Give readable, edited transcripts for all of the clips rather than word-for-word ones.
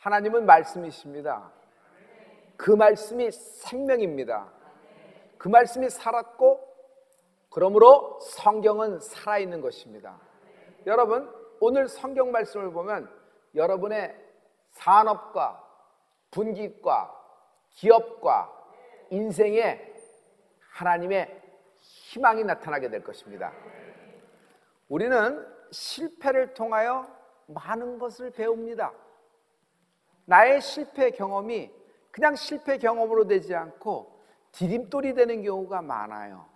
하나님은 말씀이십니다. 그 말씀이 생명입니다. 그 말씀이 살았고 그러므로 성경은 살아있는 것입니다. 여러분, 오늘 성경 말씀을 보면 여러분의 산업과 분기과 기업과 인생에 하나님의 희망이 나타나게 될 것입니다. 우리는 실패를 통하여 많은 것을 배웁니다. 나의 실패 경험이 그냥 실패 경험으로 되지 않고 디딤돌이 되는 경우가 많아요.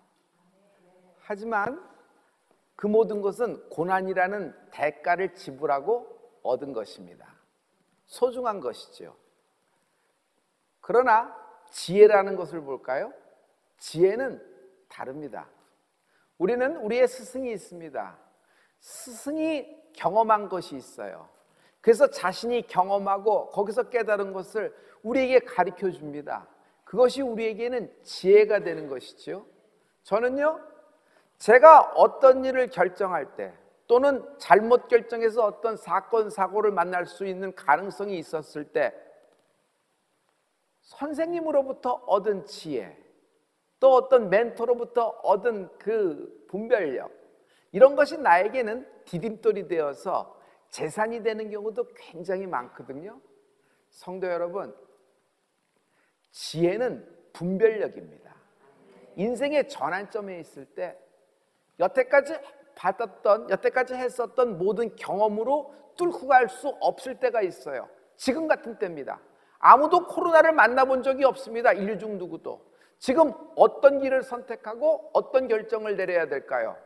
하지만 그 모든 것은 고난이라는 대가를 지불하고 얻은 것입니다. 소중한 것이죠. 그러나 지혜라는 것을 볼까요? 지혜는 다릅니다. 우리는 우리의 스승이 있습니다. 스승이 경험한 것이 있어요. 그래서 자신이 경험하고 거기서 깨달은 것을 우리에게 가르쳐 줍니다. 그것이 우리에게는 지혜가 되는 것이죠. 저는요, 제가 어떤 일을 결정할 때 또는 잘못 결정해서 어떤 사건, 사고를 만날 수 있는 가능성이 있었을 때 선생님으로부터 얻은 지혜, 또 어떤 멘토로부터 얻은 그 분별력, 이런 것이 나에게는 디딤돌이 되어서 재산이 되는 경우도 굉장히 많거든요. 성도 여러분, 지혜는 분별력입니다. 인생의 전환점에 있을 때 여태까지 받았던, 여태까지 했었던 모든 경험으로 뚫고 갈 수 없을 때가 있어요. 지금 같은 때입니다. 아무도 코로나를 만나본 적이 없습니다. 인류 중 누구도. 지금 어떤 길을 선택하고 어떤 결정을 내려야 될까요?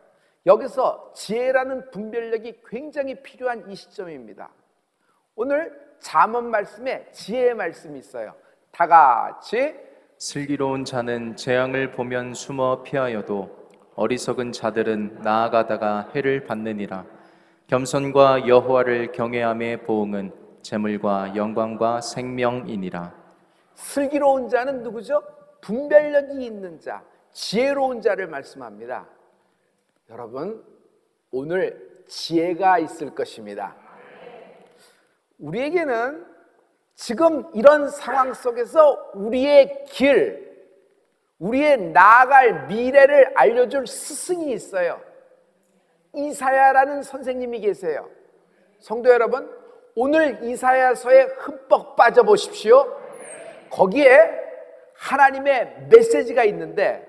여기서 지혜라는 분별력이 굉장히 필요한 이 시점입니다. 오늘 잠언 말씀에 지혜의 말씀이 있어요. 다 같이. 슬기로운 자는 재앙을 보면 숨어 피하여도 어리석은 자들은 나아가다가 해를 받느니라. 겸손과 여호와를 경외함의 보응은 재물과 영광과 생명이니라. 슬기로운 자는 누구죠? 분별력이 있는 자, 지혜로운 자를 말씀합니다. 여러분, 오늘 지혜가 있을 것입니다. 우리에게는 지금 이런 상황 속에서 우리의 길, 우리의 나아갈 미래를 알려줄 스승이 있어요. 이사야라는 선생님이 계세요. 성도 여러분, 오늘 이사야서에 흠뻑 빠져보십시오. 거기에 하나님의 메시지가 있는데,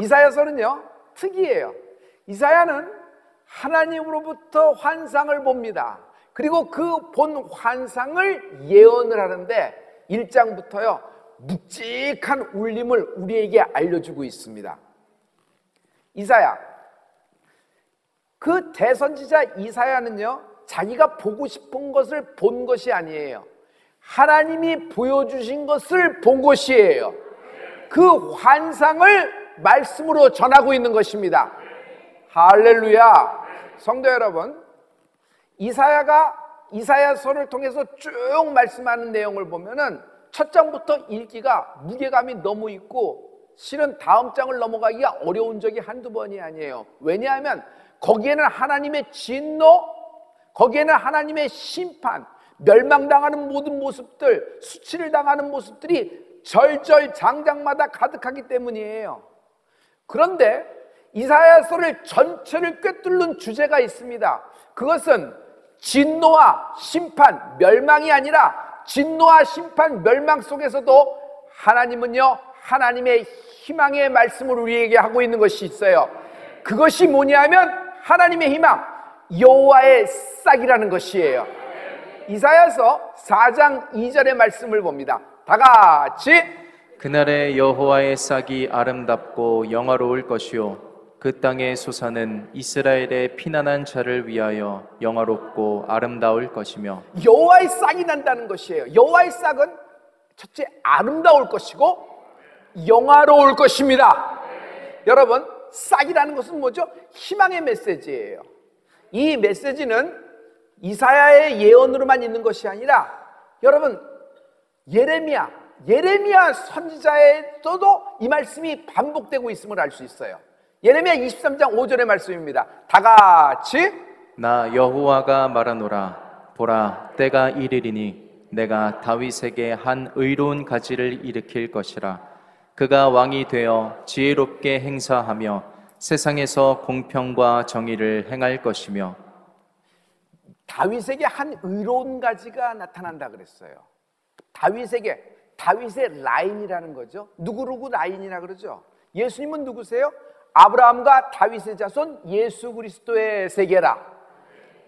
이사야서는요 특이해요. 이사야는 하나님으로부터 환상을 봅니다. 그리고 그 본 환상을 예언을 하는데 1장부터요 묵직한 울림을 우리에게 알려주고 있습니다. 이사야, 그 대선지자 이사야는요 자기가 보고 싶은 것을 본 것이 아니에요. 하나님이 보여주신 것을 본 것이에요. 그 환상을 말씀으로 전하고 있는 것입니다. 할렐루야. 성도 여러분, 이사야가 이사야서를 통해서 쭉 말씀하는 내용을 보면은 첫 장부터 읽기가 무게감이 너무 있고 실은 다음 장을 넘어가기가 어려운 적이 한두 번이 아니에요. 왜냐하면 거기에는 하나님의 진노, 거기에는 하나님의 심판, 멸망당하는 모든 모습들, 수치를 당하는 모습들이 절절장장마다 가득하기 때문이에요. 그런데 이사야서를 전체를 꿰뚫는 주제가 있습니다. 그것은 진노와 심판, 멸망이 아니라 진노와 심판, 멸망 속에서도 하나님은요 하나님의 희망의 말씀을 우리에게 하고 있는 것이 있어요. 그것이 뭐냐면 하나님의 희망, 여호와의 싹이라는 것이에요. 이사야서 4장 2절의 말씀을 봅니다. 다 같이. 그날에 여호와의 싹이 아름답고 영화로울 것이요 그 땅의 소사는 이스라엘의 피난한 자를 위하여 영화롭고 아름다울 것이며. 여호와의 싹이 난다는 것이에요. 여호와의 싹은 첫째 아름다울 것이고 영화로울 것입니다. 여러분, 싹이라는 것은 뭐죠? 희망의 메시지예요. 이 메시지는 이사야의 예언으로만 있는 것이 아니라 여러분 예레미야 선지자에서도 이 말씀이 반복되고 있음을 알 수 있어요. 예레미야 23장 5절의 말씀입니다. 다 같이. 나 여호와가 말하노라. 보라, 때가 이르리니 내가 다윗에게 한 의로운 가지를 일으킬 것이라. 그가 왕이 되어 지혜롭게 행사하며 세상에서 공평과 정의를 행할 것이며. 다윗에게 한 의로운 가지가 나타난다 그랬어요. 다윗의 라인이라는 거죠. 누구 라인이라 그러죠. 예수님은 누구세요? 아브라함과 다윗의 자손 예수 그리스도의 세계라.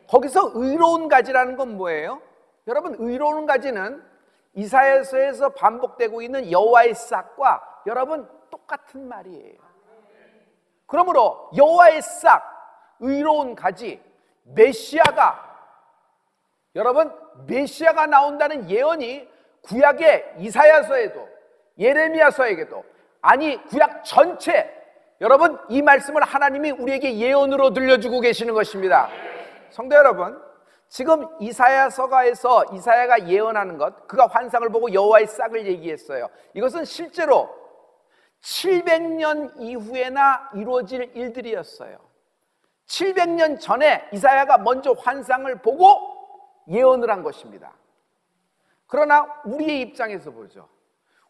거기서 의로운 가지라는 건 뭐예요? 여러분, 의로운 가지는 이사야서에서 반복되고 있는 여호와의 싹과 여러분 똑같은 말이에요. 그러므로 여호와의 싹, 의로운 가지, 메시아가 나온다는 예언이 구약의 이사야서에도 예레미야서에게도, 아니 구약 전체, 여러분 이 말씀을 하나님이 우리에게 예언으로 들려주고 계시는 것입니다. 성도 여러분, 지금 이사야서가에서 이사야가 예언하는 것, 그가 환상을 보고 여호와의 싹을 얘기했어요. 이것은 실제로 700년 이후에나 이루어질 일들이었어요. 700년 전에 이사야가 먼저 환상을 보고 예언을 한 것입니다. 그러나 우리의 입장에서 보죠.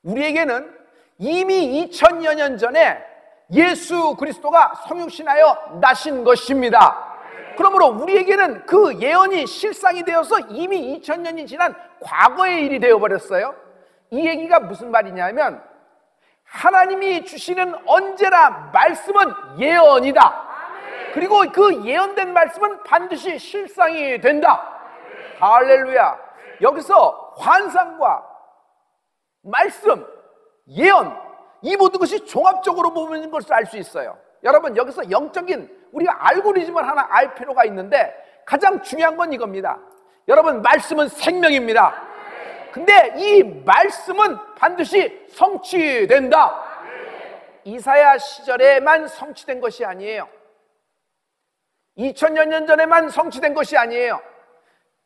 우리에게는 이미 2000여 년 전에 예수 그리스도가 성육신하여 나신 것입니다. 그러므로 우리에게는 그 예언이 실상이 되어서 이미 2000년이 지난 과거의 일이 되어버렸어요. 이 얘기가 무슨 말이냐면, 하나님이 주시는 언제나 말씀은 예언이다. 그리고 그 예언된 말씀은 반드시 실상이 된다. 할렐루야. 여기서 환상과 말씀, 예언, 이 모든 것이 종합적으로 보는 것을 알 수 있어요. 여러분, 여기서 영적인 우리가 알고리즘을 하나 알 필요가 있는데, 가장 중요한 건 이겁니다. 여러분, 말씀은 생명입니다. 근데 이 말씀은 반드시 성취된다. 이사야 시절에만 성취된 것이 아니에요. 2000여 년 전에만 성취된 것이 아니에요.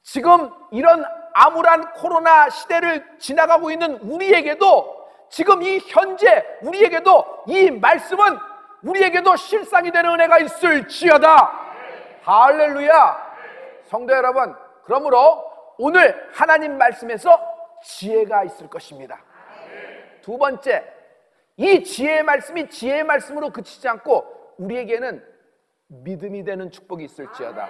지금 이런 암울한 코로나 시대를 지나가고 있는 우리에게도, 지금 이 현재 우리에게도 이 말씀은 우리에게도 실상이 되는 은혜가 있을지어다. 할렐루야. 성도 여러분, 그러므로 오늘 하나님 말씀에서 지혜가 있을 것입니다. 두 번째, 이 지혜의 말씀이 지혜의 말씀으로 그치지 않고 우리에게는 믿음이 되는 축복이 있을지어다.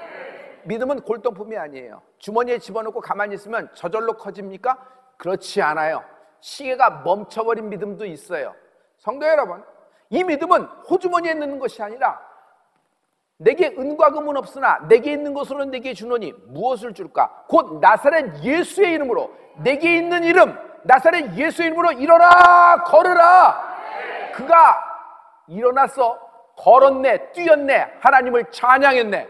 믿음은 골동품이 아니에요. 주머니에 집어넣고 가만히 있으면 저절로 커집니까? 그렇지 않아요. 시계가 멈춰버린 믿음도 있어요. 성도 여러분, 이 믿음은 호주머니에 넣는 것이 아니라, 내게 은과 금은 없으나 내게 있는 것으로는 내게 주노니 무엇을 줄까? 곧 나사렛 예수의 이름으로, 내게 있는 이름 나사렛 예수의 이름으로 일어나 걸으라. 그가 일어나서 걸었네, 뛰었네, 하나님을 찬양했네.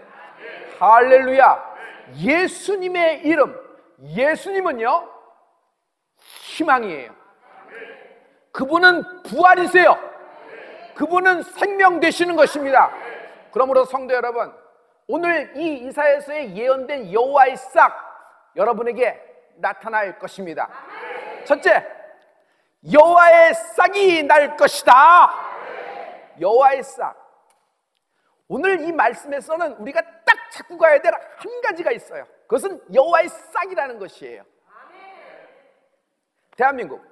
할렐루야. 예수님의 이름, 예수님은요 희망이에요. 그분은 부활이세요. 그분은 생명 되시는 것입니다. 그러므로 성도 여러분, 오늘 이 이사야서에 예언된 여호와의 싹 여러분에게 나타날 것입니다. 첫째, 여호와의 싹이 날 것이다. 여호와의 싹. 오늘 이 말씀에서는 우리가 딱 찾고 가야 될 한 가지가 있어요. 그것은 여호와의 싹이라는 것이에요. 대한민국,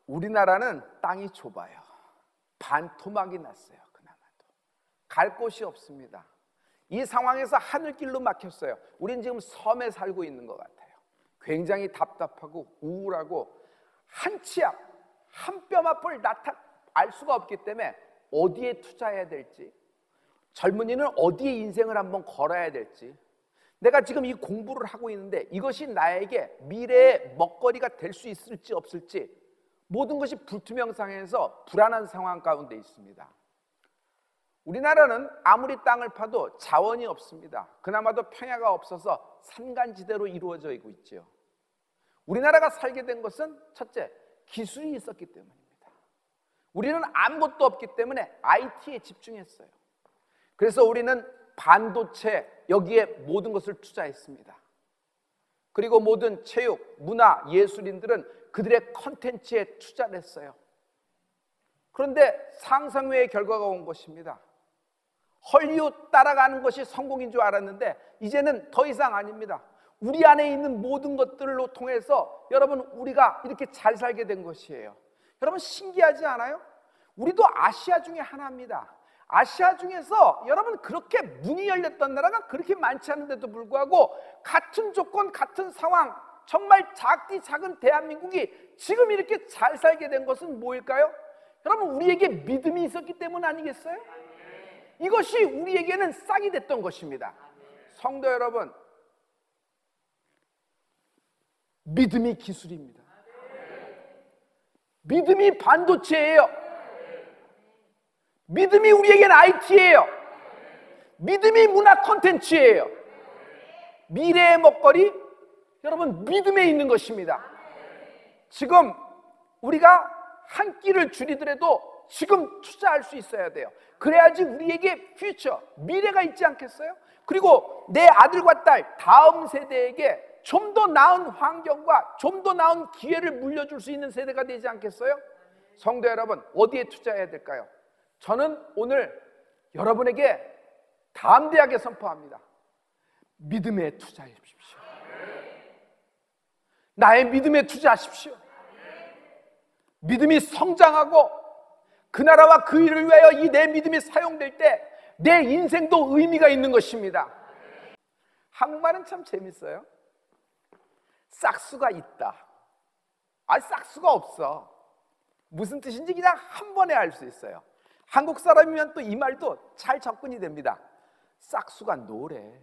우리나라는 땅이 좁아요. 반토막이 났어요. 그나마도 갈 곳이 없습니다. 이 상황에서 하늘길로 막혔어요. 우린 지금 섬에 살고 있는 것 같아요. 굉장히 답답하고 우울하고, 한 치 앞, 한 뼘 앞을 알 수가 없기 때문에 어디에 투자해야 될지, 젊은이는 어디에 인생을 한번 걸어야 될지, 내가 지금 이 공부를 하고 있는데 이것이 나에게 미래의 먹거리가 될 수 있을지 없을지, 모든 것이 불투명상에서 불안한 상황 가운데 있습니다. 우리나라는 아무리 땅을 파도 자원이 없습니다. 그나마도 평야가 없어서 산간지대로 이루어져 있죠. 우리나라가 살게 된 것은 첫째, 기술이 있었기 때문입니다. 우리는 아무것도 없기 때문에 IT에 집중했어요. 그래서 우리는 반도체, 여기에 모든 것을 투자했습니다. 그리고 모든 체육, 문화, 예술인들은 그들의 컨텐츠에 투자를 했어요. 그런데 상상외의 결과가 온 것입니다. 헐리우드 따라가는 것이 성공인 줄 알았는데 이제는 더 이상 아닙니다. 우리 안에 있는 모든 것들로 통해서 여러분 우리가 이렇게 잘 살게 된 것이에요. 여러분 신기하지 않아요? 우리도 아시아 중에 하나입니다. 아시아 중에서 여러분 그렇게 문이 열렸던 나라가 그렇게 많지 않은데도 불구하고 같은 조건 같은 상황 정말 작디 작은 대한민국이 지금 이렇게 잘 살게 된 것은 뭐일까요? 여러분 우리에게 믿음이 있었기 때문 아니겠어요? 이것이 우리에게는 싹이 됐던 것입니다. 성도 여러분, 믿음이 기술입니다. 믿음이 반도체예요. 믿음이 우리에게는 IT예요. 믿음이 문화 콘텐츠예요. 미래의 먹거리, 여러분 믿음에 있는 것입니다. 지금 우리가 한 끼를 줄이더라도 지금 투자할 수 있어야 돼요. 그래야지 우리에게 퓨처, 미래가 있지 않겠어요? 그리고 내 아들과 딸, 다음 세대에게 좀 더 나은 환경과 좀 더 나은 기회를 물려줄 수 있는 세대가 되지 않겠어요? 성도 여러분, 어디에 투자해야 될까요? 저는 오늘 여러분에게 담대하게 선포합니다. 믿음에 투자해 주십시오. 나의 믿음에 투자하십시오. 믿음이 성장하고 그 나라와 그 일을 위하여 이 내 믿음이 사용될 때 내 인생도 의미가 있는 것입니다. 한국말은 참 재밌어요. 싹수가 있다. 싹수가 없어. 무슨 뜻인지 그냥 한 번에 알 수 있어요. 한국 사람이면 또 이 말도 잘 접근이 됩니다. 싹수가 노래.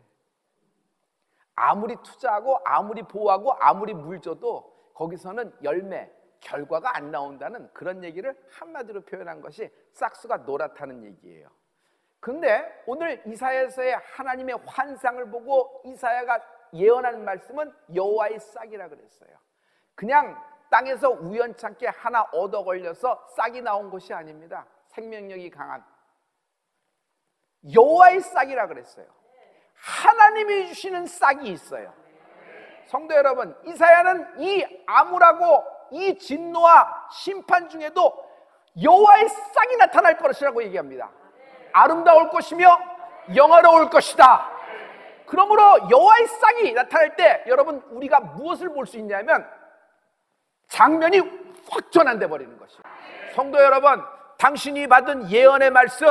아무리 투자하고 아무리 보호하고 아무리 물 줘도 거기서는 열매, 결과가 안 나온다는 그런 얘기를 한마디로 표현한 것이 싹수가 노랗다는 얘기예요. 그런데 오늘 이사야서의 하나님의 환상을 보고 이사야가 예언하는 말씀은 여호와의 싹이라 그랬어요. 그냥 땅에서 우연찮게 하나 얻어 걸려서 싹이 나온 것이 아닙니다. 생명력이 강한 여호와의 싹이라 그랬어요. 하나님이 주시는 싹이 있어요. 성도 여러분, 이사야는 이 암울하고 이 진노와 심판 중에도 여호와의 싹이 나타날 것이라고 얘기합니다. 아름다울 것이며 영화로울 것이다. 그러므로 여호와의 싹이 나타날 때 여러분 우리가 무엇을 볼 수 있냐면 장면이 확 전환돼 버리는 것이에요. 성도 여러분, 당신이 받은 예언의 말씀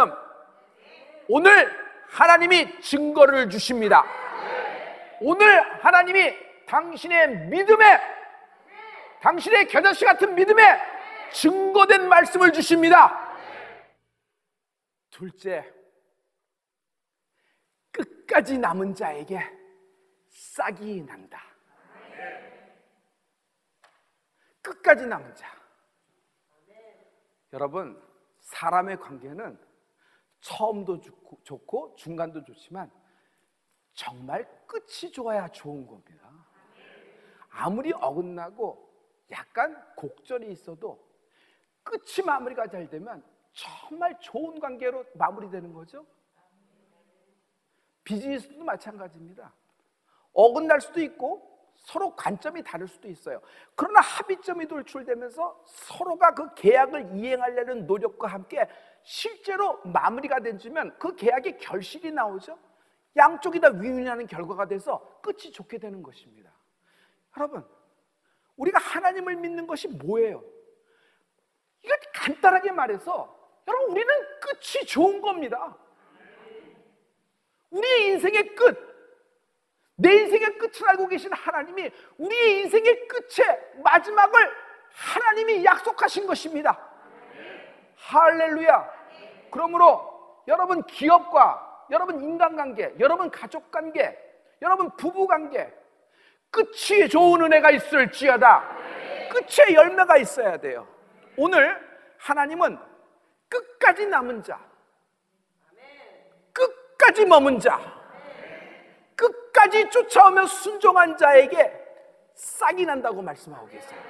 오늘 하나님이 증거를 주십니다. 오늘 하나님이 당신의 믿음에, 당신의 겨자씨 같은 믿음에 증거된 말씀을 주십니다. 둘째, 끝까지 남은 자에게 싹이 난다. 끝까지 남은 자. 여러분, 사람의 관계는 처음도 좋고 중간도 좋지만 정말 끝이 좋아야 좋은 겁니다. 아무리 어긋나고 약간 곡절이 있어도 끝이 마무리가 잘 되면 정말 좋은 관계로 마무리되는 거죠. 비즈니스도 마찬가지입니다. 어긋날 수도 있고 서로 관점이 다를 수도 있어요. 그러나 합의점이 돌출되면서 서로가 그 계약을 이행하려는 노력과 함께 실제로 마무리가 되면 그 계약의 결실이 나오죠. 양쪽이 다 윈윈하는 결과가 돼서 끝이 좋게 되는 것입니다. 여러분, 우리가 하나님을 믿는 것이 뭐예요? 이거 간단하게 말해서 여러분 우리는 끝이 좋은 겁니다. 우리의 인생의 끝, 내 인생의 끝을 알고 계신 하나님이 우리의 인생의 끝의 마지막을 하나님이 약속하신 것입니다. 할렐루야. 그러므로 여러분 기업과 여러분 인간관계, 여러분 가족관계, 여러분 부부관계 끝이 좋은 은혜가 있을지어다. 끝에 열매가 있어야 돼요. 오늘 하나님은 끝까지 남은 자, 끝까지 머문 자, 끝까지 쫓아오며 순종한 자에게 싹이 난다고 말씀하고 계세요.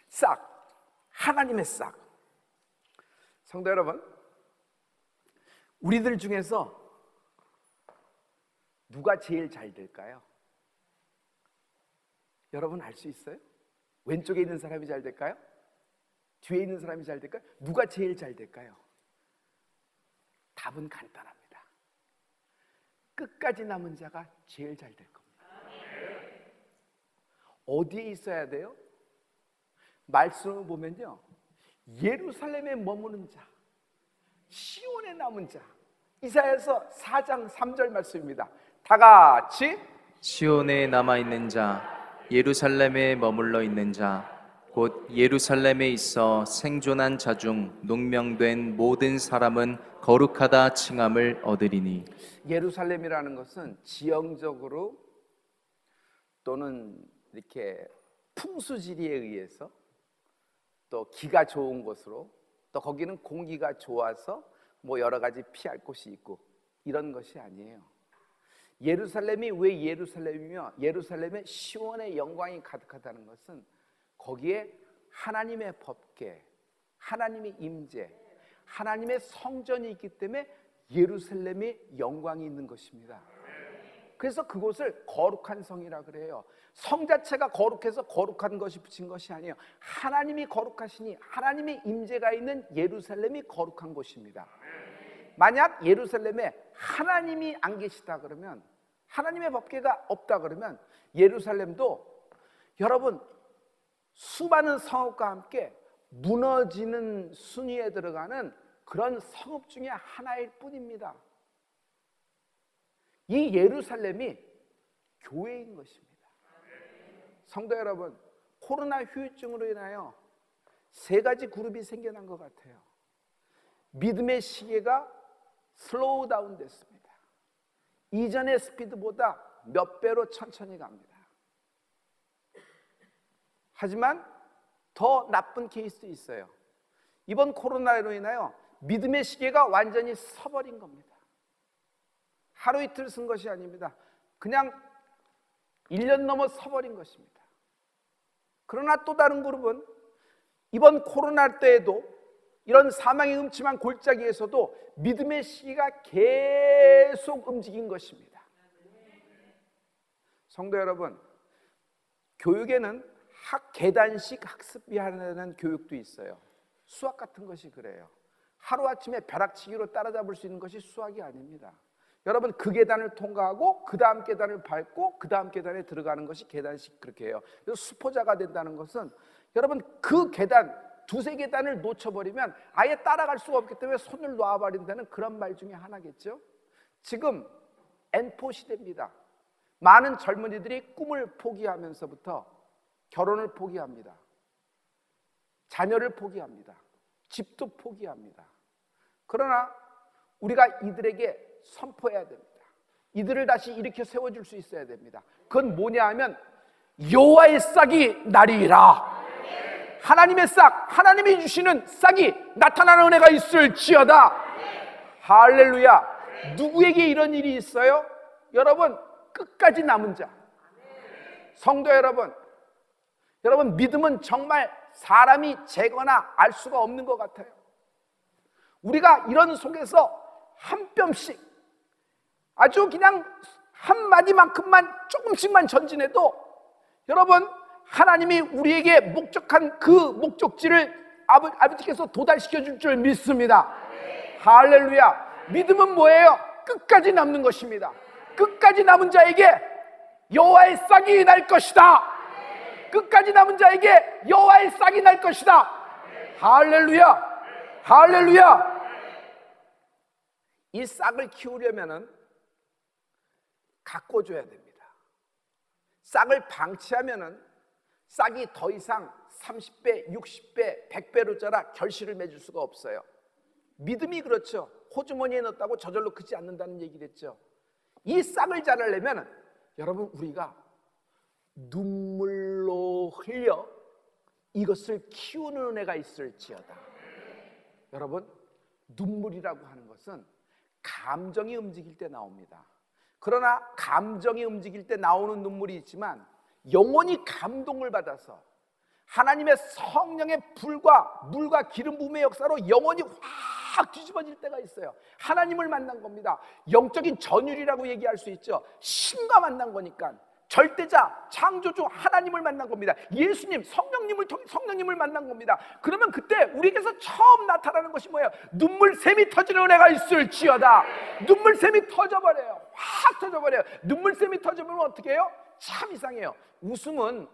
싹, 하나님의 싹. 성도 여러분, 우리들 중에서 누가 제일 잘 될까요? 여러분 알 수 있어요? 왼쪽에 있는 사람이 잘 될까요? 뒤에 있는 사람이 잘 될까요? 누가 제일 잘 될까요? 답은 간단합니다. 끝까지 남은 자가 제일 잘 될 겁니다. 어디에 있어야 돼요? 말씀을 보면요, 예루살렘에 머무는 자, 시온에 남은 자. 이사야서 4장 3절 말씀입니다. 다 같이. 시온에 남아있는 자, 예루살렘에 머물러 있는 자, 곧 예루살렘에 있어 생존한 자 중 농명된 모든 사람은 거룩하다 칭함을 얻으리니. 예루살렘이라는 것은 지형적으로 또는 이렇게 풍수지리에 의해서 또 기가 좋은 곳으로, 또 거기는 공기가 좋아서 뭐 여러 가지 피할 곳이 있고 이런 것이 아니에요. 예루살렘이 왜 예루살렘이며 예루살렘에 시온의 영광이 가득하다는 것은 거기에 하나님의 법궤, 하나님의 임재, 하나님의 성전이 있기 때문에 예루살렘에 영광이 있는 것입니다. 그래서 그곳을 거룩한 성이라 그래요. 성 자체가 거룩해서 거룩한 것이 붙인 것이 아니에요. 하나님이 거룩하시니 하나님의 임재가 있는 예루살렘이 거룩한 곳입니다. 만약 예루살렘에 하나님이 안 계시다 그러면, 하나님의 법궤가 없다 그러면 예루살렘도 여러분 수많은 성읍과 함께 무너지는 순위에 들어가는 그런 성읍 중에 하나일 뿐입니다. 이 예루살렘이 교회인 것입니다. 성도 여러분, 코로나 후유증으로 인하여 세 가지 그룹이 생겨난 것 같아요. 믿음의 시계가 슬로우 다운 됐습니다. 이전의 스피드보다 몇 배로 천천히 갑니다. 하지만 더 나쁜 케이스도 있어요. 이번 코로나로 인하여 믿음의 시계가 완전히 서버린 겁니다. 하루 이틀 쓴 것이 아닙니다. 그냥 1년 넘어 서버린 것입니다. 그러나 또 다른 그룹은 이번 코로나 때에도 이런 사망의 음침한 골짜기에서도 믿음의 시기가 계속 움직인 것입니다. 성도 여러분, 교육에는 계단식 학습비 하는 교육도 있어요. 수학 같은 것이 그래요. 하루아침에 벼락치기로 따라잡을 수 있는 것이 수학이 아닙니다. 여러분, 그 계단을 통과하고 그 다음 계단을 밟고 그 다음 계단에 들어가는 것이 계단식 그렇게 해요. 그래서 수포자가 된다는 것은 여러분 그 계단 두세 계단을 놓쳐버리면 아예 따라갈 수가 없기 때문에 손을 놔버린다는 그런 말 중에 하나겠죠. 지금 N4 시대입니다. 많은 젊은이들이 꿈을 포기하면서부터 결혼을 포기합니다. 자녀를 포기합니다. 집도 포기합니다. 그러나 우리가 이들에게 선포해야 됩니다. 이들을 다시 일으켜 세워줄 수 있어야 됩니다. 그건 뭐냐 하면 여호와의 싹이 나리라. 하나님의 싹, 하나님이 주시는 싹이 나타나는 은혜가 있을지어다. 할렐루야. 누구에게 이런 일이 있어요? 여러분, 끝까지 남은 자. 성도 여러분, 여러분 믿음은 정말 사람이 재거나 알 수가 없는 것 같아요. 우리가 이런 속에서 한 뼘씩 아주 그냥 한마디만큼만 조금씩만 전진해도 여러분 하나님이 우리에게 목적한 그 목적지를 아버지께서 도달시켜 줄 줄 믿습니다. 할렐루야. 믿음은 뭐예요? 끝까지 남는 것입니다. 끝까지 남은 자에게 여호와의 싹이 날 것이다. 끝까지 남은 자에게 여호와의 싹이 날 것이다. 할렐루야. 할렐루야. 이 싹을 키우려면은 가꿔줘야 됩니다. 싹을 방치하면은 싹이 더 이상 30배, 60배, 100배로 자라 결실을 맺을 수가 없어요. 믿음이 그렇죠. 호주머니에 넣었다고 저절로 크지 않는다는 얘기를 했죠. 이 싹을 자라려면 여러분 우리가 눈물로 흘려 이것을 키우는 은혜가 있을지어다. 여러분, 눈물이라고 하는 것은 감정이 움직일 때 나옵니다. 그러나 감정이 움직일 때 나오는 눈물이 있지만 영원히 감동을 받아서 하나님의 성령의 불과 물과 기름 부음의 역사로 영원히 확 뒤집어질 때가 있어요. 하나님을 만난 겁니다. 영적인 전율이라고 얘기할 수 있죠. 신과 만난 거니까 절대자, 창조주 하나님을 만난 겁니다. 예수님, 성령님을 만난 겁니다. 그러면 그때 우리에게서 처음 나타나는 것이 뭐예요? 눈물샘이 터지는 은혜가 있을지어다. 눈물샘이 터져버려요. 확 터져버려요. 눈물샘이 터져버리면 어떻게 해요? 참 이상해요. 웃음은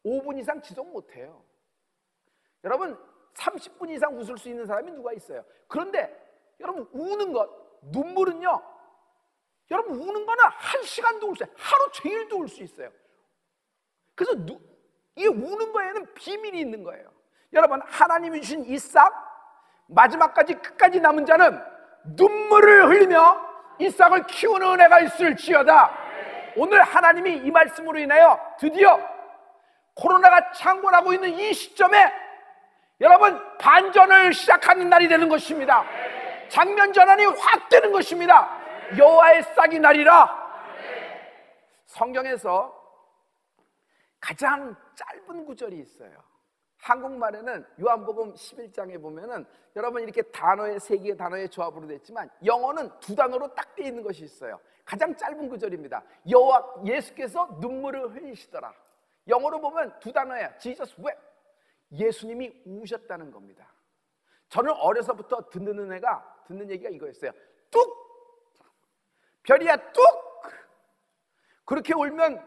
5분 이상 지속 못해요. 여러분 30분 이상 웃을 수 있는 사람이 누가 있어요? 그런데 여러분 우는 것, 눈물은요, 여러분 우는 거는 1시간도 울 수 있어요. 하루 종일도 울 수 있어요. 그래서 이 우는 거에는 비밀이 있는 거예요. 여러분 하나님이 주신 이 싹, 마지막까지 끝까지 남은 자는 눈물을 흘리며 이 싹을 키우는 은혜가 있을지어다. 오늘 하나님이 이 말씀으로 인하여 드디어 코로나가 창궐하고 있는 이 시점에 여러분 반전을 시작하는 날이 되는 것입니다. 장면 전환이 확 되는 것입니다. 여호와의 싹이 나리라. 성경에서 가장 짧은 구절이 있어요. 한국말에는 요한복음 11장에 보면은 여러분 이렇게 단어의 세 개의 단어의 조합으로 됐지만 영어는 두 단어로 딱 돼 있는 것이 있어요. 가장 짧은 구절입니다. 예수께서 눈물을 흘리시더라. 영어로 보면 두 단어예요. Jesus wept. 예수님이 우셨다는 겁니다. 저는 어려서부터 듣는 얘기가 이거였어요. 뚝! 별이야 뚝! 그렇게 울면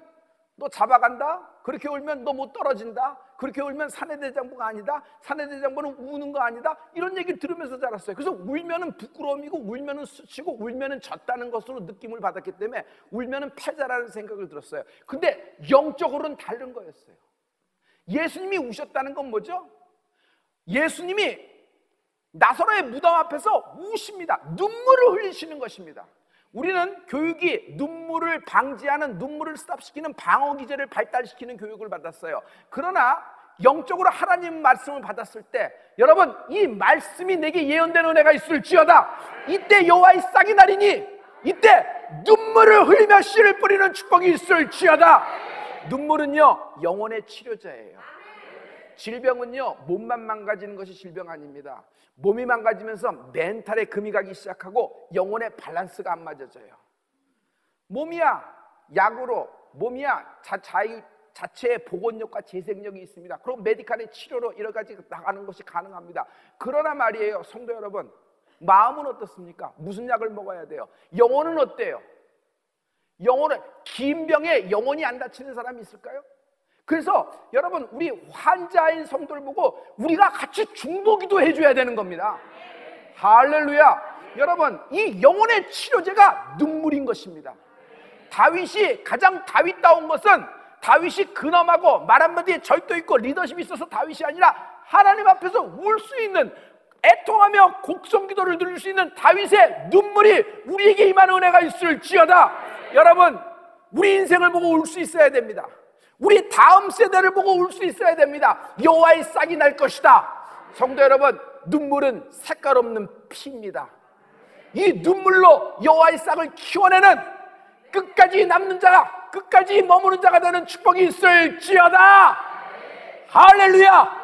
너 잡아간다? 그렇게 울면 너 못 떨어진다? 그렇게 울면 사내대장부가 아니다? 사내대장부는 우는 거 아니다? 이런 얘기를 들으면서 자랐어요. 그래서 울면은 부끄러움이고 울면은 수치고 울면은 졌다는 것으로 느낌을 받았기 때문에 울면은 패자라는 생각을 들었어요. 근데 영적으로는 다른 거였어요. 예수님이 우셨다는 건 뭐죠? 예수님이 나사로의 무덤 앞에서 우십니다. 눈물을 흘리시는 것입니다. 우리는 교육이 눈물을 방지하는, 눈물을 스탑시키는 방어 기제를 발달시키는 교육을 받았어요. 그러나 영적으로 하나님 말씀을 받았을 때 여러분 이 말씀이 내게 예언된 은혜가 있을지어다. 이때 여호와의 싹이 나리니 이때 눈물을 흘리며 씨를 뿌리는 축복이 있을지어다. 눈물은요 영혼의 치료자예요. 질병은요 몸만 망가지는 것이 질병 아닙니다. 몸이 망가지면서 멘탈에 금이 가기 시작하고 영혼의 밸런스가 안 맞아져요. 몸이야 약으로, 몸이야 자체의 복원력과 재생력이 있습니다. 그럼 메디칼의 치료로 여러 가지 나가는 것이 가능합니다. 그러나 말이에요 성도 여러분, 마음은 어떻습니까? 무슨 약을 먹어야 돼요? 영혼은 어때요? 영혼은 긴 병에 영혼이 안 다치는 사람이 있을까요? 그래서 여러분 우리 환자인 성도를 보고 우리가 같이 중보기도 해줘야 되는 겁니다. 할렐루야. 여러분 이 영혼의 치료제가 눈물인 것입니다. 다윗이 가장 다윗다운 것은 다윗이 근엄하고 말 한마디에 절도 있고 리더십이 있어서 다윗이 아니라 하나님 앞에서 울 수 있는, 애통하며 곡성기도를 드릴 수 있는 다윗의 눈물이 우리에게 임하는 은혜가 있을지어다. 여러분 우리 인생을 보고 울 수 있어야 됩니다. 우리 다음 세대를 보고 울 수 있어야 됩니다. 여호와의 싹이 날 것이다. 성도 여러분, 눈물은 색깔 없는 피입니다. 이 눈물로 여호와의 싹을 키워내는, 끝까지 남는 자가, 끝까지 머무는 자가 되는 축복이 있을지어다. 할렐루야.